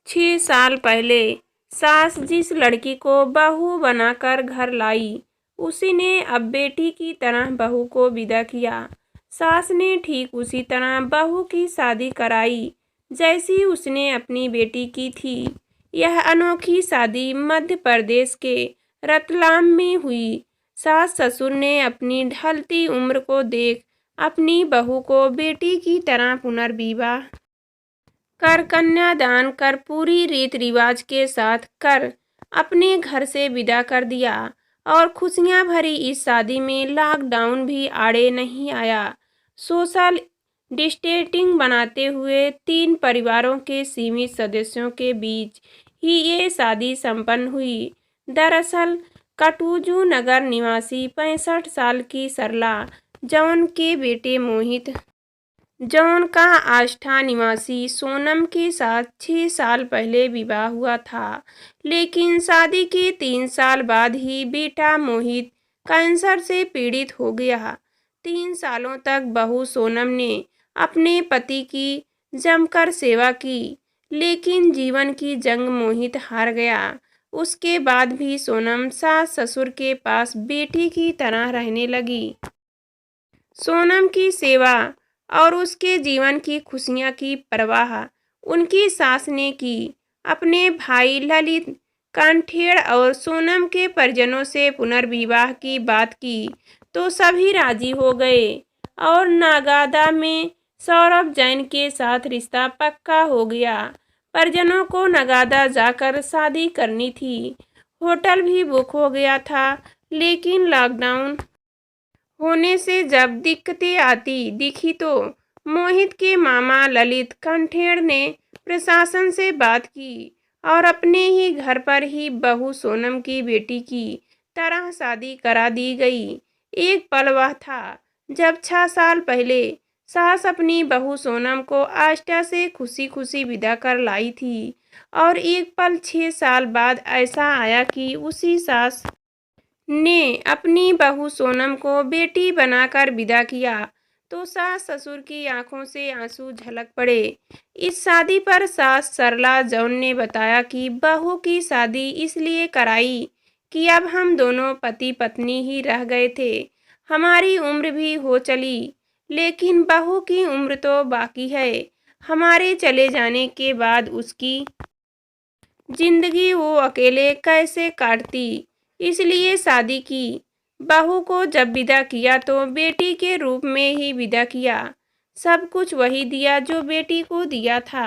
6 साल पहले सास जिस लड़की को बहू बनाकर घर लाई, उसी ने अब बेटी की तरह बहू को विदा किया। सास ने ठीक उसी तरह बहू की शादी कराई जैसी उसने अपनी बेटी की थी। यह अनोखी शादी मध्य प्रदेश के रतलाम में हुई। सास ससुर ने अपनी ढलती उम्र को देख अपनी बहू को बेटी की तरह पुनर्विवाह कर कन्यादान कर पूरी रीत रिवाज के साथ कर अपने घर से विदा कर दिया। और खुशियां भरी इस शादी में लॉकडाउन भी आड़े नहीं आया। सोशल डिस्टेंसिंग बनाते हुए 3 परिवारों के सीमित सदस्यों के बीच ही ये शादी संपन्न हुई। दरअसल कटुजू नगर निवासी 65 साल की सरला जौन के बेटे मोहित जौन का आष्ठा निवासी सोनम के साथ 6 साल पहले विवाह हुआ था, लेकिन शादी के 3 साल बाद ही बेटा मोहित कैंसर से पीड़ित हो गया। 3 सालों तक बहू सोनम ने अपने पति की जमकर सेवा की, लेकिन जीवन की जंग मोहित हार गया। उसके बाद भी सोनम सास ससुर के पास बेटी की तरह रहने लगी। सोनम की सेवा और उसके जीवन की खुशियां की परवाह उनकी सास ने की। अपने भाई ललित कांठेड़ और सोनम के परिजनों से पुनर्विवाह की बात की तो सभी राजी हो गए और नागादा में सौरभ जैन के साथ रिश्ता पक्का हो गया। परिजनों को नगादा जाकर शादी करनी थी। होटल भी बुक हो गया था, लेकिन लॉकडाउन होने से जब दिक्कतें आती दिखी तो मोहित के मामा ललित कंठेड़ ने प्रशासन से बात की और अपने ही घर पर ही बहू सोनम की बेटी की तरह शादी करा दी गई। एक पल वह था जब 6 साल पहले सास अपनी बहू सोनम को आष्टा से खुशी खुशी विदा कर लाई थी, और एक पल 6 साल बाद ऐसा आया कि उसी सास ने अपनी बहू सोनम को बेटी बनाकर विदा किया तो सास ससुर की आंखों से आंसू झलक पड़े। इस शादी पर सास सरला जौन ने बताया कि बहू की शादी इसलिए कराई कि अब हम दोनों पति पत्नी ही रह गए थे। हमारी उम्र भी हो चली, लेकिन बहू की उम्र तो बाकी है। हमारे चले जाने के बाद उसकी जिंदगी वो अकेले कैसे काटती, इसलिए शादी की। बहू को जब विदा किया तो बेटी के रूप में ही विदा किया। सब कुछ वही दिया जो बेटी को दिया था।